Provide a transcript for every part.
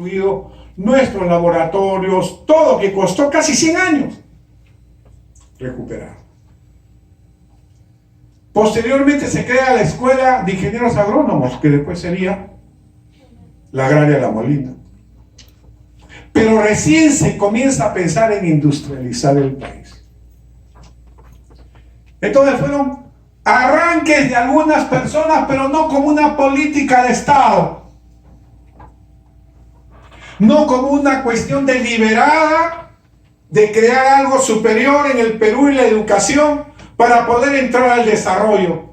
destruido nuestros laboratorios, todo que costó casi 100 años recuperar. Posteriormente se crea la Escuela de Ingenieros Agrónomos, que después sería la Agraria La Molina. Pero recién se comienza a pensar en industrializar el país. Entonces fueron arranques de algunas personas, pero no como una política de Estado, no como una cuestión deliberada de crear algo superior en el Perú y la educación para poder entrar al desarrollo.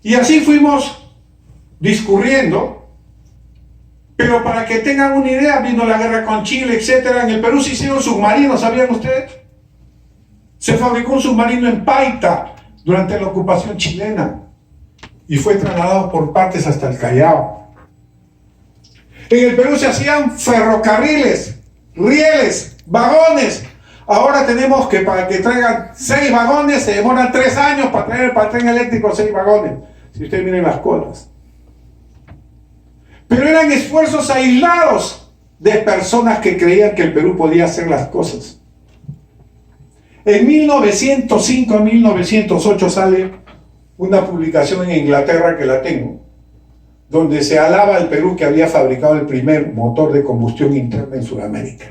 Y así fuimos discurriendo, pero para que tengan una idea, vino la guerra con Chile, etcétera. En el Perú se hicieron submarinos, ¿sabían ustedes? Se fabricó un submarino en Paita durante la ocupación chilena y fue trasladado por partes hasta el Callao. En el Perú se hacían ferrocarriles, rieles, vagones. Ahora tenemos que para que traigan 6 vagones se demoran 3 años para traer el tren eléctrico 6 vagones. Si ustedes miren las colas. Pero eran esfuerzos aislados de personas que creían que el Perú podía hacer las cosas. En 1905 a 1908 sale una publicación en Inglaterra que la tengo, donde se alaba al Perú que había fabricado el primer motor de combustión interna en Sudamérica.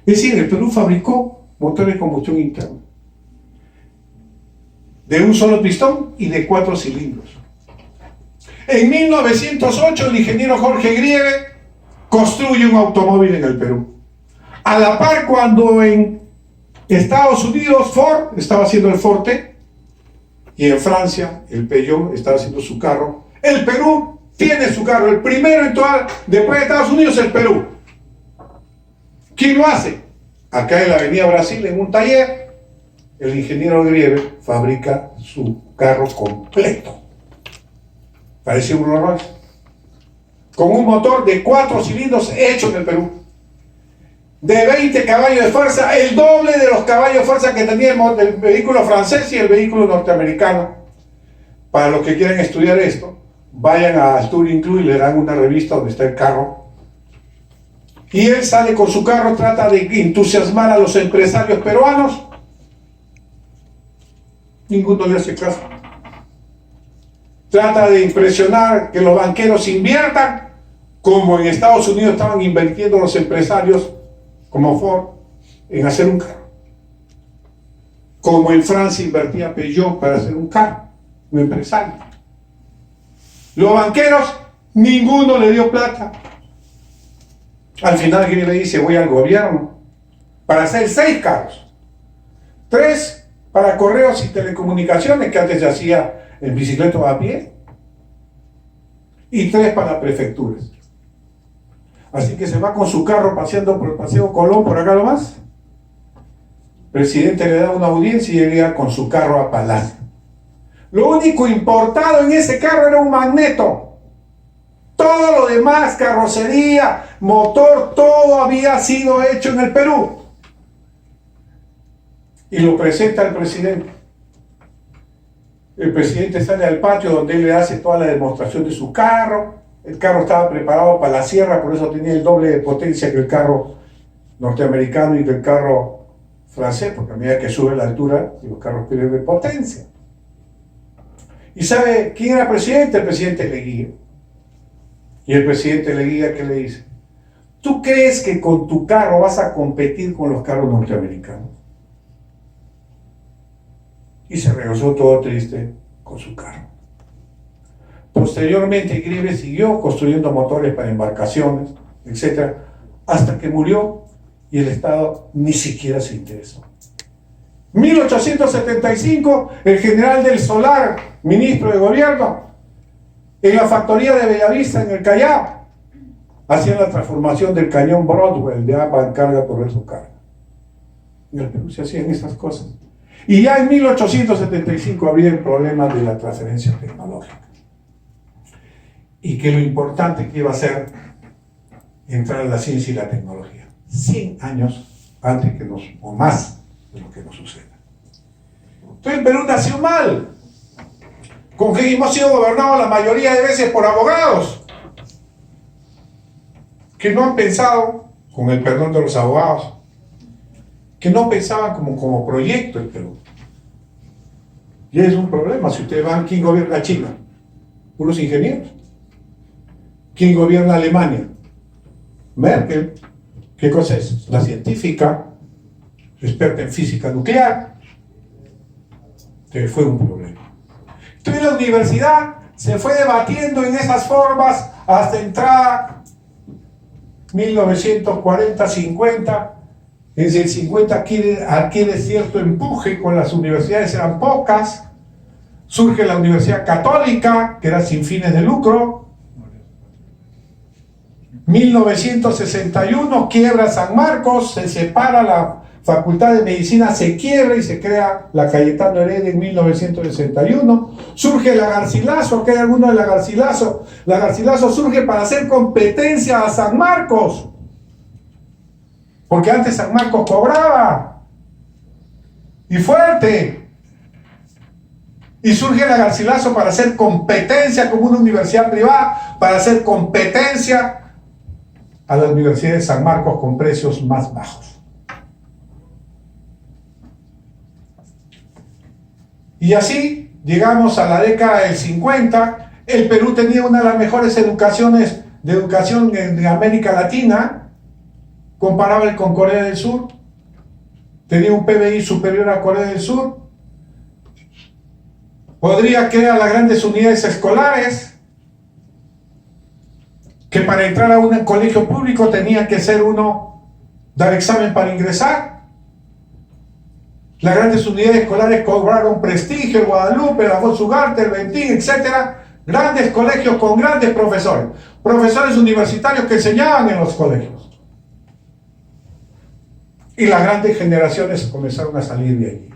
Es decir, el Perú fabricó motores de combustión interna de un solo pistón y de 4 cilindros. En 1908 el ingeniero Jorge Grieve construye un automóvil en el Perú. A la par, cuando en Estados Unidos Ford estaba haciendo el Forte y en Francia el Peugeot estaba haciendo su carro, el Perú tiene su carro, el primero en toda, después de Estados Unidos, el Perú. ¿Quién lo hace? Acá en la Avenida Brasil, en un taller, el ingeniero Grieve fabrica su carro completo. Parecía un Rolls Royce, con un motor de 4 cilindros hecho en el Perú, de 20 caballos de fuerza, el doble de los caballos de fuerza que tenía el vehículo francés y el vehículo norteamericano. Para los que quieran estudiar esto, vayan a Touring Club y le dan una revista donde está el carro. Y él sale con su carro, trata de entusiasmar a los empresarios peruanos. Ninguno le hace caso. Trata de impresionar que los banqueros inviertan, como en Estados Unidos estaban invirtiendo los empresarios como Ford en hacer un carro, como en Francia invertía Peugeot para hacer un carro, un empresario. Los banqueros, ninguno le dio plata. Al final Grieve le dice: voy al gobierno para hacer 6 carros, 3 para correos y telecomunicaciones, que antes se hacía en bicicleta a pie, y 3 para prefecturas. Así que se va con su carro paseando por el Paseo Colón, por acá nomás. El presidente le da una audiencia y llega con su carro a Palacio. Lo único importado en ese carro era un magneto. Todo lo demás, carrocería, motor, todo había sido hecho en el Perú. Y lo presenta al presidente. El presidente sale al patio donde él le hace toda la demostración de su carro. El carro estaba preparado para la sierra, por eso tenía el doble de potencia que el carro norteamericano y que el carro francés, porque a medida que sube la altura, los carros pierden potencia. ¿Y sabe quién era presidente? El presidente Leguía. Y el presidente Leguía, ¿qué le dice? ¿Tú crees que con tu carro vas a competir con los carros norteamericanos? Y se regresó todo triste con su carro. Posteriormente Grieve siguió construyendo motores para embarcaciones, etc., hasta que murió y el Estado ni siquiera se interesó. 1875, el general del Solar, ministro de gobierno, en la factoría de Bellavista, en el Callao, hacía la transformación del cañón Broadwell de agua en carga por eso carga. En el Perú se hacían esas cosas. Y ya en 1875 había el problema de la transferencia tecnológica. Y que lo importante que iba a ser entrar en la ciencia y la tecnología. 100 años antes que nos, o más de lo que nos suceda. Entonces el Perú nació mal. con quien hemos sido gobernados la mayoría de veces por abogados, que no han pensado, con el perdón de los abogados, que no pensaban como proyecto el Perú. Y es un problema. Si ustedes van, ¿quién gobierna China? Unos ingenieros. ¿Quién gobierna Alemania? Merkel. ¿Qué cosa es? La científica, experta en física nuclear. Entonces fue un problema. Entonces la universidad se fue debatiendo en esas formas hasta entrar 1940-50. Desde el 50 adquiere cierto empuje, con las universidades eran pocas. Surge la Universidad Católica, que era sin fines de lucro. 1961 quiebra San Marcos, se separa la Facultad de Medicina, se quiebra y se crea la Cayetano Heredia en 1961. Surge la Garcilaso, ¿qué hay alguno de la Garcilaso? La Garcilaso surge para hacer competencia a San Marcos. Porque antes San Marcos cobraba. Y fuerte. Y surge la Garcilaso para hacer competencia como una universidad privada, para hacer competencia a la Universidad de San Marcos con precios más bajos. Y así llegamos a la década del 50. El Perú tenía una de las mejores educaciones de educación en América Latina, comparable con Corea del Sur. Tenía un PBI superior a Corea del Sur. Podría crear las grandes unidades escolares, que para entrar a un colegio público tenía que ser uno, dar examen para ingresar. Las grandes unidades escolares cobraron prestigio, el Guadalupe, el Alfonso Ugarte, el Ventín, etc. Grandes colegios con grandes profesores. Profesores universitarios que enseñaban en los colegios. Y las grandes generaciones comenzaron a salir de allí.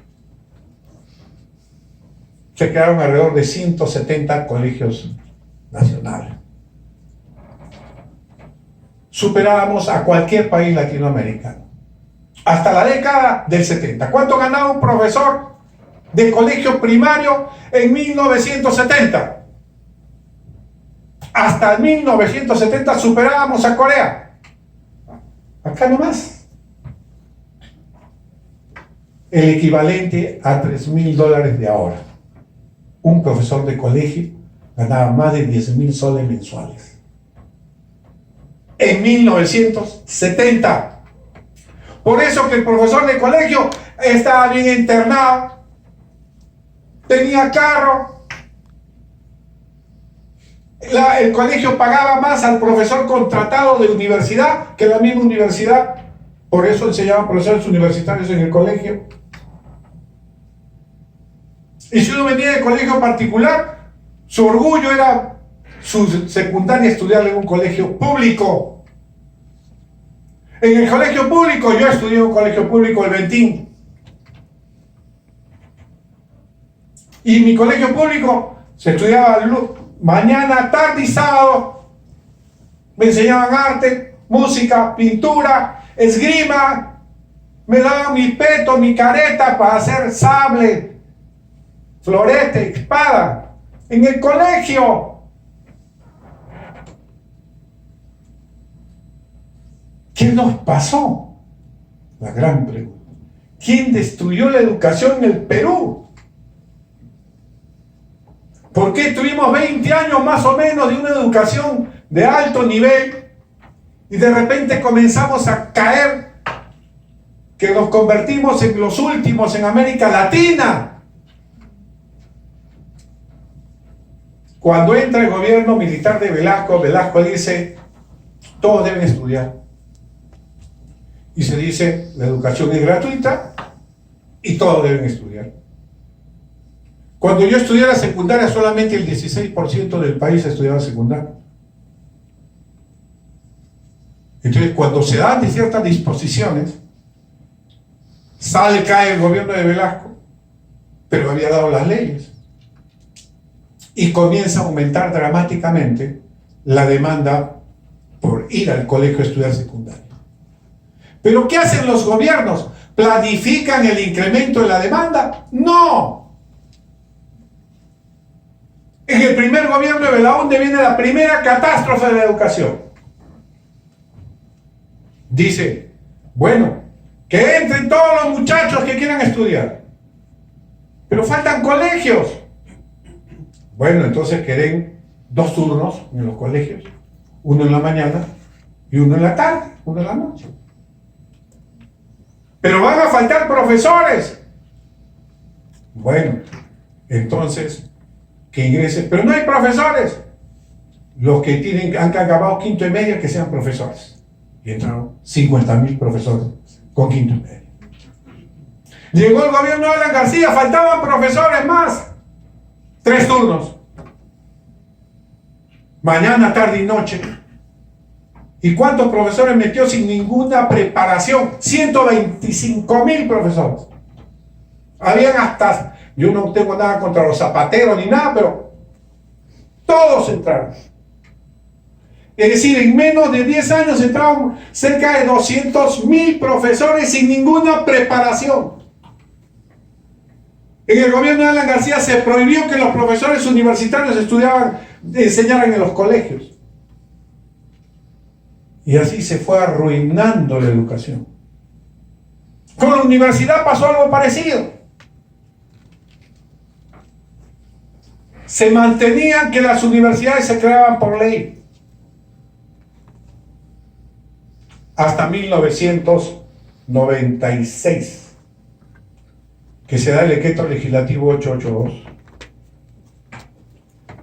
Se crearon alrededor de 170 colegios nacionales. Superábamos a cualquier país latinoamericano. Hasta la década del 70. ¿Cuánto ganaba un profesor de colegio primario en 1970? Hasta 1970 superábamos a Corea. Acá nomás. El equivalente a $3.000 de ahora. Un profesor de colegio ganaba más de 10.000 soles mensuales. En 1970. Por eso que el profesor de colegio estaba bien internado, tenía carro, el colegio pagaba más al profesor contratado de universidad que la misma universidad. Por eso enseñaban profesores universitarios en el colegio. Y si uno venía de colegio particular, su orgullo era su secundaria estudiar en un colegio público. En el colegio público, yo estudié en un colegio público, el Ventín. Y en mi colegio público se estudiaba mañana, tarde y sábado. Me enseñaban arte, música, pintura, esgrima. Me daban mi peto, mi careta para hacer sable, florete, espada, en el colegio. ¿Qué nos pasó? La gran pregunta. ¿Quién destruyó la educación en el Perú? ¿Por qué tuvimos 20 años más o menos de una educación de alto nivel y de repente comenzamos a caer, que nos convertimos en los últimos en América Latina? Cuando entra el gobierno militar de Velasco, Velasco dice, todos deben estudiar. Y se dice, la educación es gratuita y todos deben estudiar. Cuando yo estudié la secundaria, solamente el 16% del país estudiaba secundaria. Entonces, cuando se dan de ciertas disposiciones, cae el gobierno de Velasco, pero había dado las leyes. Y comienza a aumentar dramáticamente la demanda por ir al colegio a estudiar secundaria. ¿Pero qué hacen los gobiernos? ¿Planifican el incremento de la demanda? ¡No! En el primer gobierno de Belaúnde viene la primera catástrofe de la educación. Dice, bueno, que entren todos los muchachos que quieran estudiar. Pero faltan colegios. Bueno, entonces quieren 2 turnos en los colegios. Uno en la mañana y uno en la tarde, uno en la noche. Pero van a faltar profesores. Bueno, entonces, que ingresen. Pero no hay profesores. Los que han acabado quinto y medio, que sean profesores. Y entraron 50.000 profesores con quinto y medio. Llegó el gobierno de Alan García, faltaban profesores más. 3 turnos. Mañana, tarde y noche. ¿Y cuántos profesores metió sin ninguna preparación? 125.000 profesores. Habían hasta, yo no tengo nada contra los zapateros ni nada, pero todos entraron. Es decir, en menos de 10 años entraron cerca de 200.000 profesores sin ninguna preparación. En el gobierno de Alan García se prohibió que los profesores universitarios enseñaran en los colegios. Y así se fue arruinando la educación. Con la universidad pasó algo parecido. Se mantenían que las universidades se creaban por ley. Hasta 1996, que se da el decreto legislativo 882.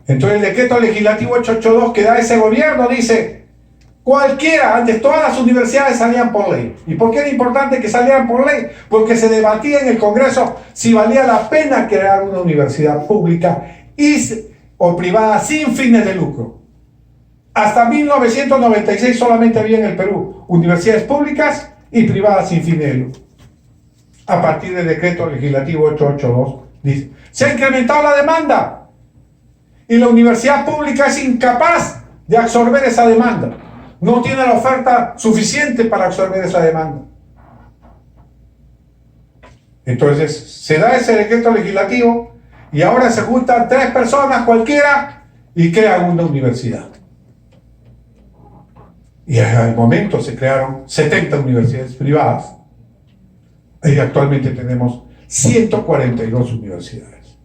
Entonces el decreto legislativo 882 que da ese gobierno dice, cualquiera, antes todas las universidades salían por ley. ¿Y por qué era importante que salieran por ley? Porque se debatía en el Congreso si valía la pena crear una universidad pública o privada sin fines de lucro. Hasta 1996 solamente había en el Perú universidades públicas y privadas sin fines de lucro. A partir del decreto legislativo 882 dice, se ha incrementado la demanda y la universidad pública es incapaz de absorber esa demanda. No tiene la oferta suficiente para absorber esa demanda. Entonces se da ese decreto legislativo y ahora se juntan 3 personas cualquiera y crean una universidad. Y al momento se crearon 70 universidades privadas y actualmente tenemos 142 universidades.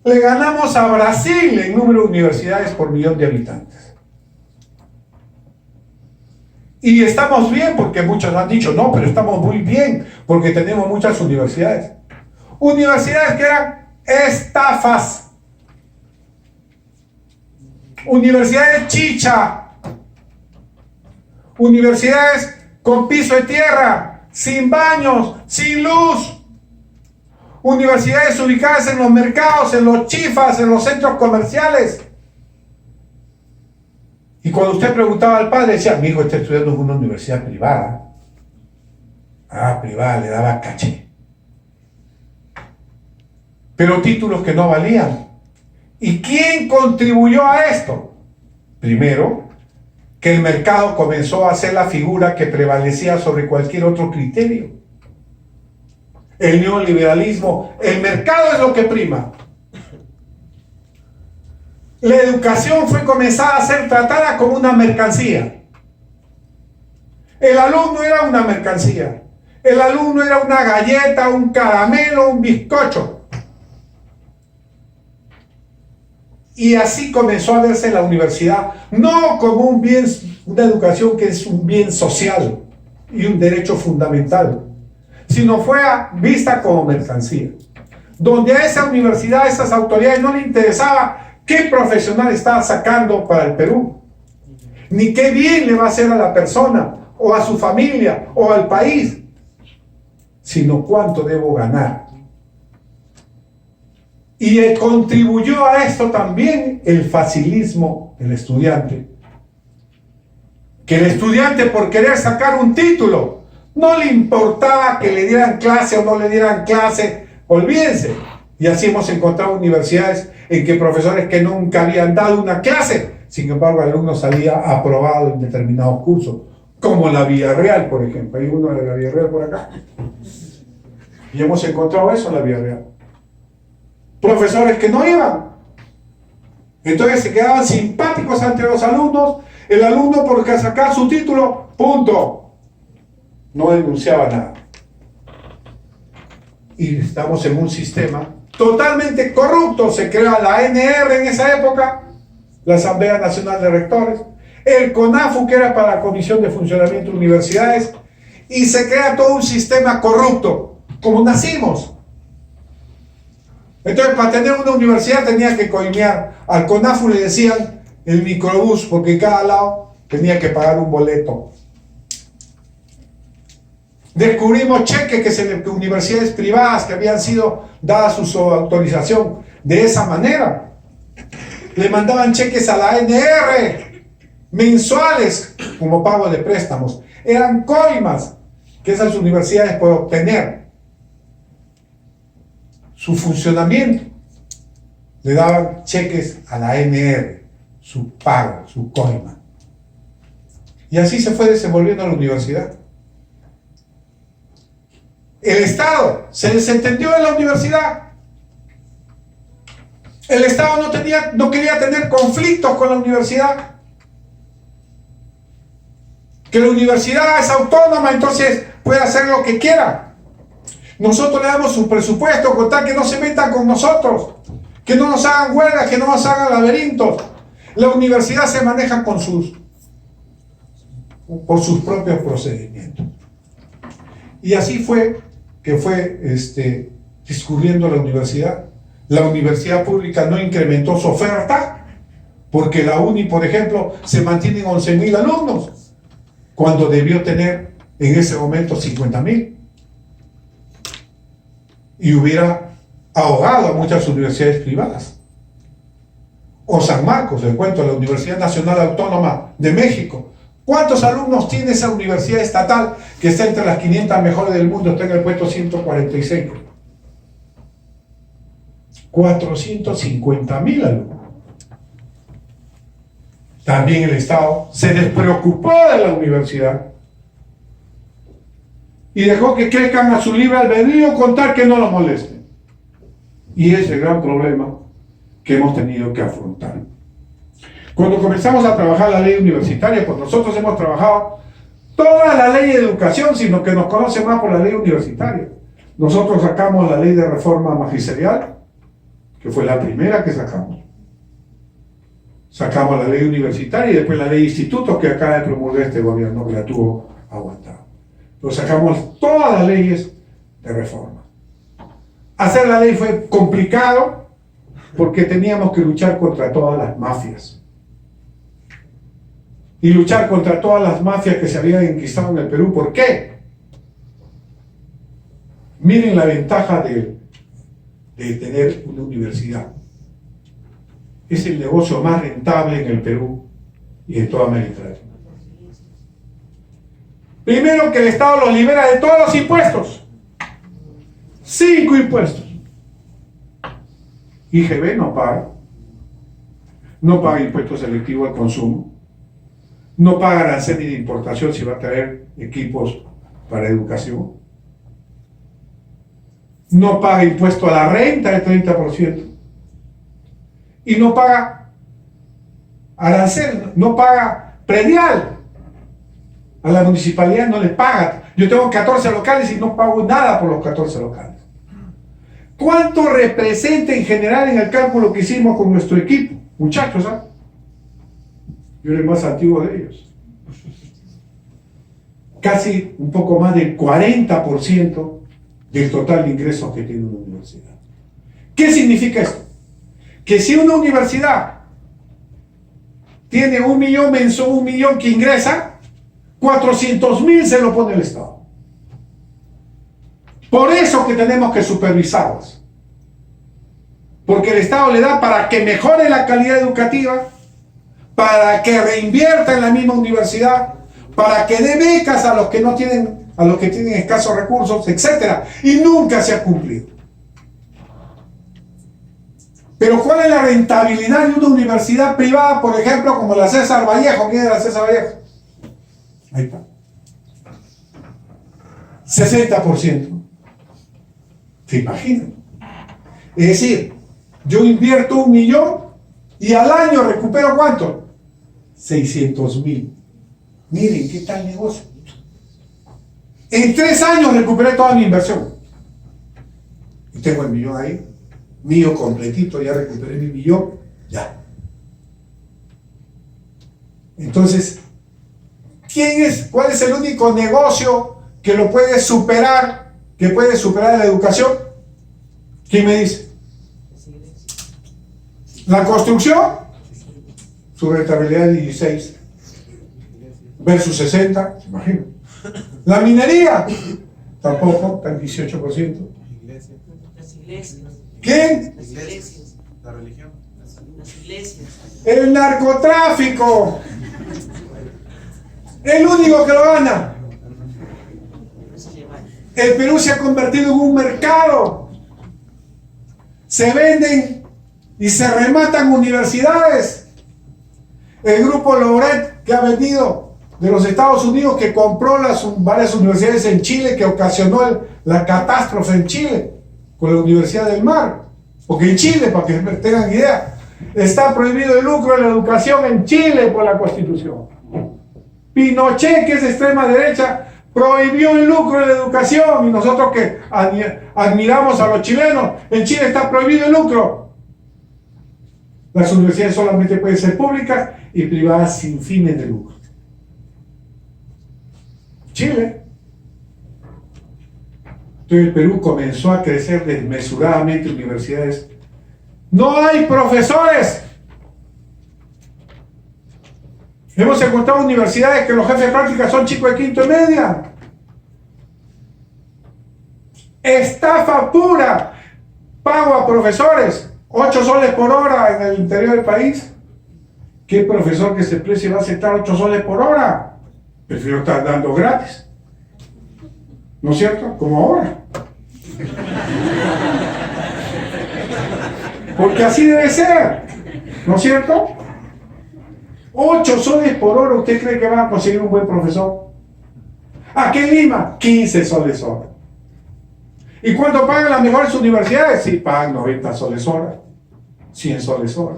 Le ganamos a Brasil en número de universidades por millón de habitantes. Y estamos bien porque muchos han dicho, no, pero estamos muy bien porque tenemos muchas universidades. Universidades que eran estafas. Universidades chicha. Universidades con piso de tierra, sin baños, sin luz. Universidades ubicadas en los mercados, en los chifas, en los centros comerciales. Y cuando usted preguntaba al padre, decía, mi hijo está estudiando en una universidad privada. Ah, privada, le daba caché. Pero títulos que no valían. ¿Y quién contribuyó a esto? Primero, que el mercado comenzó a ser la figura que prevalecía sobre cualquier otro criterio. El neoliberalismo, el mercado es lo que prima. La educación fue comenzada a ser tratada como una mercancía. El alumno era una mercancía. El alumno era una galleta, un caramelo, un bizcocho. Y así comenzó a verse la universidad, no como un bien, una educación que es un bien social y un derecho fundamental, sino fue vista como mercancía, donde a esa universidad, a esas autoridades no le interesaba qué profesional estaba sacando para el Perú, ni qué bien le va a hacer a la persona, o a su familia, o al país, sino cuánto debo ganar. Y contribuyó a esto también el facilismo del estudiante. Que el estudiante, por querer sacar un título, no le importaba que le dieran clase o no le dieran clase, olvídense. Y así hemos encontrado universidades en que profesores que nunca habían dado una clase, sin embargo el alumno salía aprobado en determinados cursos, como la Villarreal, por ejemplo. Hay uno de la Villarreal por acá. Y hemos encontrado eso en la Villarreal. profesores que no iban. Entonces se quedaban simpáticos ante los alumnos. El alumno, por sacar su título, punto, no denunciaba nada. Y estamos en un sistema totalmente corrupto. Se crea la ANR en esa época, la Asamblea Nacional de Rectores, el CONAFU, que era para la Comisión de Funcionamiento de Universidades, y se crea todo un sistema corrupto, como nacimos. Entonces, para tener una universidad tenía que coimear. Al CONAFU le decían el microbús, porque en cada lado tenía que pagar un boleto. Descubrimos cheques que se universidades privadas que habían sido dadas su autorización de esa manera. Le mandaban cheques a la ANR mensuales como pago de préstamos. Eran coimas que esas universidades pueden obtener. Su funcionamiento. Le daban cheques a la ANR, su pago, su coima. Y así se fue desenvolviendo la universidad. El Estado se desentendió de la universidad. El Estado no quería tener conflictos con la universidad. Que la universidad es autónoma, entonces puede hacer lo que quiera. Nosotros le damos un presupuesto con tal que no se metan con nosotros, que no nos hagan huelgas, que no nos hagan laberintos. La universidad se maneja por sus propios procedimientos. Y así fue que fue discurriendo la universidad. La universidad pública no incrementó su oferta, porque la UNI, por ejemplo, se mantiene en 11.000 alumnos, cuando debió tener en ese momento 50.000. Y hubiera ahogado a muchas universidades privadas. O San Marcos, le cuento, la Universidad Nacional Autónoma de México. ¿Cuántos alumnos tiene esa universidad estatal que está entre las 500 mejores del mundo? Está en el puesto 146. 450.000 alumnos. También el Estado se despreocupó de la universidad y dejó que crezcan a su libre albedrío con tal que no lo molesten. Y ese es el gran problema que hemos tenido que afrontar. Cuando comenzamos a trabajar la ley universitaria, pues nosotros hemos trabajado toda la ley de educación, sino que nos conoce más por la ley universitaria. Nosotros sacamos la ley de reforma magisterial, que fue la primera que sacamos. Sacamos la ley universitaria y después la ley de institutos que acaba de promulgar este gobierno, que la tuvo aguantada. Entonces sacamos todas las leyes de reforma. Hacer la ley fue complicado porque teníamos que luchar contra todas las mafias. Y luchar contra todas las mafias que se habían enquistado en el Perú. ¿Por qué? Miren la ventaja de tener una universidad. Es el negocio más rentable en el Perú y en toda América Latina. Primero, que el Estado los libera de todos los impuestos. 5 impuestos. IGB no paga. No paga impuesto selectivo al consumo. No paga arancel ni de importación si va a traer equipos para educación. No paga impuesto a la renta del 30%. Y no paga arancel, no paga predial. A la municipalidad no le paga. Yo tengo 14 locales y no pago nada por los 14 locales. ¿Cuánto representa en general en el cálculo que hicimos con nuestro equipo? Muchachos, ¿ah? Yo era el más antiguo de ellos. Casi un poco más del 40% del total de ingresos que tiene una universidad. ¿Qué significa esto? Que si una universidad tiene 1 millón mensual, 1 millón que ingresa, 400.000 se lo pone el Estado. Por eso que tenemos que supervisarlas. Porque el Estado le da para que mejore la calidad educativa, para que reinvierta en la misma universidad, para que dé becas a los que no tienen, a los que tienen escasos recursos, etc. Y nunca se ha cumplido. Pero ¿cuál es la rentabilidad de una universidad privada, por ejemplo, como la César Vallejo? ¿Quién es la César Vallejo? Ahí está. 60%. ¿Se imaginan? Es decir, Yo invierto 1 millón y al año recupero ¿cuánto? 600.000. Miren, ¿qué tal negocio? En 3 años recuperé toda mi inversión. Y tengo el millón ahí, mío completito, ya recuperé mi millón, ya. Entonces, ¿cuál es el único negocio que lo puede superar, que puede superar la educación? ¿Quién me dice? La construcción, su rentabilidad es 16 versus 60, se imagino. La minería, tampoco, está en 18%. Las iglesias. ¿Quién? Las iglesias. La religión. Las iglesias. El narcotráfico. El único que lo gana. El Perú se ha convertido en un mercado. Se venden y se rematan universidades. El grupo Loret, que ha venido de los Estados Unidos, que compró varias universidades en Chile, que ocasionó la catástrofe en Chile con la Universidad del Mar. Porque en Chile, para que tengan idea, está prohibido el lucro en la educación en Chile por la Constitución. Pinochet, que es de extrema derecha, prohibió el lucro en la educación, y nosotros que admiramos a los chilenos, en Chile está prohibido el lucro. Las universidades solamente pueden ser públicas y privadas sin fines de lucro. Chile. Entonces el Perú comenzó a crecer desmesuradamente universidades. No hay profesores. Hemos encontrado universidades que los jefes de práctica son chicos de quinto y media. Estafa pura. Pago a profesores 8 soles por hora en el interior del país. ¿Qué profesor que se precie va a aceptar 8 soles por hora? Prefiero estar dando gratis. ¿No es cierto? Como ahora. Porque así debe ser. ¿No es cierto? 8 soles por hora, ¿usted cree que van a conseguir un buen profesor? Aquí en Lima, 15 soles hora. ¿Y cuánto pagan las mejores universidades? Sí, pagan 90 soles hora, 100 soles hora.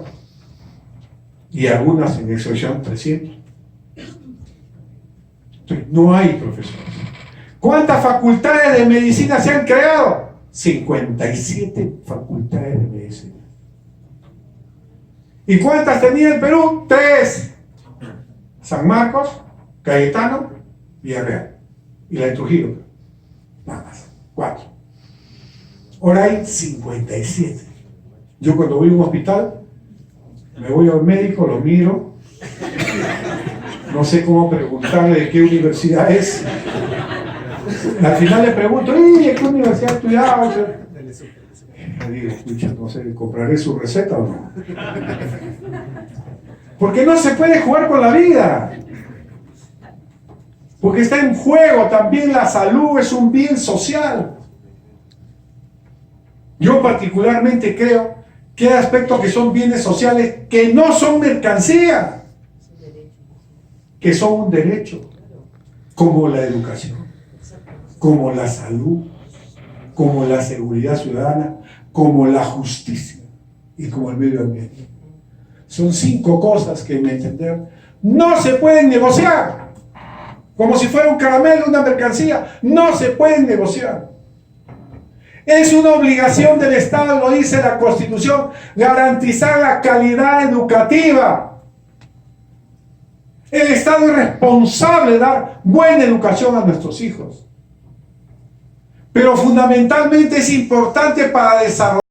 Y algunas en excepción 300. Entonces, no hay profesores. ¿Cuántas facultades de medicina se han creado? 57 facultades de medicina. ¿Y cuántas tenía el Perú? 3. San Marcos, Cayetano, Villarreal. Y la de Trujillo. Nada más. 4. Ahora hay 57. Yo cuando voy a un hospital, me voy al médico, lo miro. No sé cómo preguntarle de qué universidad es. Al final le pregunto, ¿de qué universidad estudiaba? Le digo, escucha, no sé, ¿compraré su receta o no? Porque no se puede jugar con la vida. Porque está en juego también la salud, es un bien social. Yo particularmente creo que hay aspectos que son bienes sociales que no son mercancía, que son un derecho, como la educación, como la salud, como la seguridad ciudadana, como la justicia y como el medio ambiente. Son 5 cosas que, en mi entender, no se pueden negociar. Como si fuera un caramelo, una mercancía. No se pueden negociar. Es una obligación del Estado, lo dice la Constitución, garantizar la calidad educativa. El Estado es responsable de dar buena educación a nuestros hijos. Pero fundamentalmente es importante para desarrollar